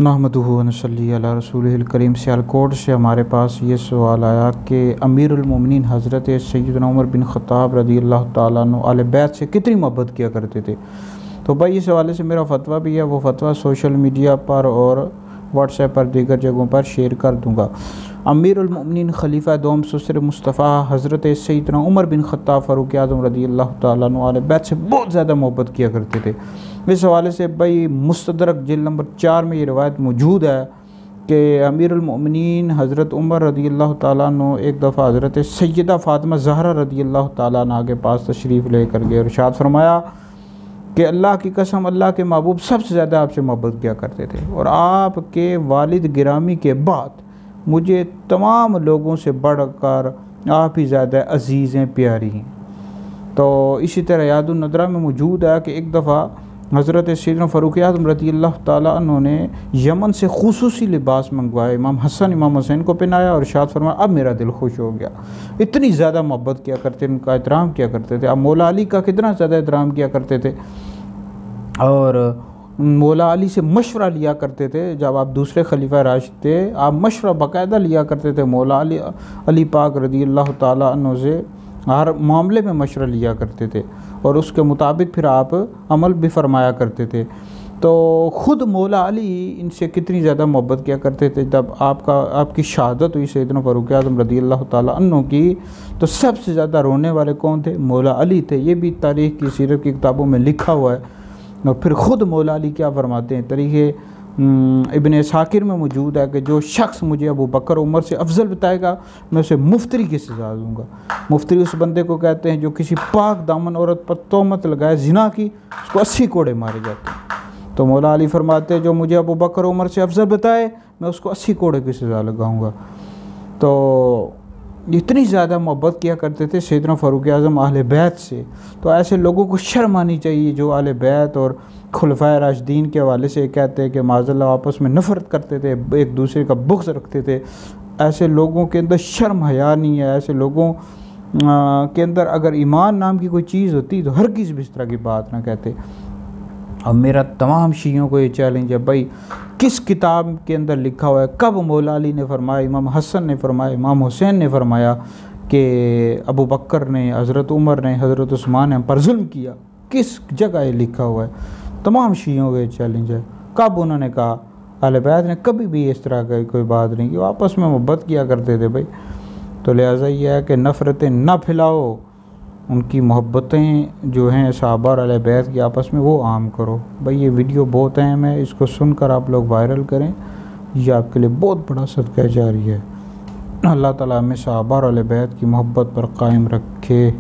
नहमदुहु व नसल्ली अला रसूलिहिल करीम। सियालकोट से हमारे पास ये सवाल आया कि अमीरुल मोमिनीन हज़रत सैयदना उमर बिन ख़त्ताब रज़ियल्लाहु ताला अन्हु अहले बैत से कितनी मोहब्बत किया करते थे। तो भाई इस हवाले से मेरा फ़तवा भी है, वो फ़तवा सोशल मीडिया पर और व्हाट्सएप पर दीगर जगहों पर शेयर कर दूँगा। अमीरुल मोमिनीन खलीफा दोम ससुर मुस्तफ़ा हज़रत सैयदना उमर बिन ख़त्ताब फ़ारूक़ आज़म रज़ियल्लाहु ताला अन्हु अहले बैत से बहुत ज़्यादा मोहब्बत किया करते थे। इस हवाले से भाई मुस्तदरक जिल्द नंबर 4 में ये रिवायत मौजूद है कि अमीरुल मोमिनीन हज़रत उमर रज़ियल्लाहु ताला अन्हु एक दफ़ा हज़रत सैयदा फ़ातिमा ज़हरा रज़ियल्लाहु ताला अन्हा के पास तशरीफ़ लेकर गए और इरशाद फरमाया कि अल्लाह की कसम, अल्लाह के महबूब सबसे ज़्यादा आपसे मोहब्बत किया करते थे और आपके वालिद गिरामी के बाद मुझे तमाम लोगों से बढ़कर आप ही ज़्यादा अज़ीज़ हैं, प्यारी हैं। तो इसी तरह यादुन नदरा में मौजूद है कि एक दफ़ा हज़रत सैयदना फ़ारूक़ आज़म रज़ियल्लाहु ताला अन्हु ने यमन से खुसूसी लिबास मंगवाया, इमाम हसन इमाम हुसैन को पहनाया और इरशाद फरमाया अब मेरा दिल खुश हो गया। इतनी ज़्यादा मोहब्बत किया करते थे, उनका एहतराम किया करते थे। अब मौला अली का कितना ज़्यादा एहतराम किया करते थे और मौला अली से मशवरा लिया करते थे। जब आप दूसरे खलीफा राशिद थे, आप मशवरा बाकायदा लिया करते थे मौला अली पाक रज़ियल्लाहु ताला अन्हु से, हर मामले में मशवरा लिया करते थे और उसके मुताबिक फिर आप अमल भी फरमाया करते थे। तो ख़ुद मौला अली इनसे कितनी ज़्यादा मोहब्बत किया करते थे। जब आपकी शहादत हुई सैयदना फ़ारूक़ आज़म रज़ियल्लाहु ताला अन्हु की, तो सबसे ज़्यादा रोने वाले कौन थे? मौला अली थे। ये भी तारीख़ की सीरत की किताबों में लिखा हुआ है। और फिर ख़ुद मौला अली क्या फरमाते हैं, तरीक़े इब्न साकिर में मौजूद है कि जो शख्स मुझे अबू बकर उमर से अफजल बताएगा मैं उसे मुफ्तरी की सज़ा दूँगा। मुफ्तरी उस बंदे को कहते हैं जो किसी पाक दामन औरत पर तोहमत लगाए ज़िना की, उसको 80 कोड़े मारे जाते हैं। तो मौला अली फरमाते हैं जो मुझे अबू बकर उमर से अफजल बताए मैं उसको 80 कोड़े की सज़ा लगाऊँगा। तो इतनी ज़्यादा मोहब्बत किया करते थे सैयदना फ़ारूक़ आज़म अहले बैत से। तो ऐसे लोगों को शर्म आनी चाहिए जो अहले बैत और खुलफ़ाए राशिदीन के हवाले से कहते हैं कि माज़अल्लाह आपस में नफ़रत करते थे, एक दूसरे का बुग़्ज़ रखते थे। ऐसे लोगों के अंदर शर्म हया नहीं है। ऐसे लोगों के अंदर अगर ईमान नाम की कोई चीज़ होती तो हरगिज़ भी इस तरह की बात ना कहते। अब मेरा तमाम शियों को ये चैलेंज है, भाई किस किताब के अंदर लिखा हुआ है, कब मौला अली ने फरमाया, इमाम हसन ने फरमाया, इमाम हुसैन ने फरमाया कि अबू बकर ने, हज़रत उमर ने, हज़रत उस्मान ने हम पर जुल्म किया? किस जगह ये लिखा हुआ है? तमाम शियों का चैलेंज है। कब उन्होंने कहा? अहले बैत ने कभी भी इस तरह की कोई बात नहीं की, वो आपस में मोहब्बत किया करते थे भाई। तो लिहाजा ये है कि नफ़रतें ना फैलाओ, उनकी मोहब्बतें जो हैं सहाबा और अहले बैत की आपस में वो आम करो। भाई ये वीडियो बहुत अहम है, इसको सुनकर आप लोग वायरल करें, ये आपके लिए बहुत बड़ा सदका जारी है। अल्लाह ताला हमें सहाबा और अहले बैत की मोहब्बत पर कायम रखे।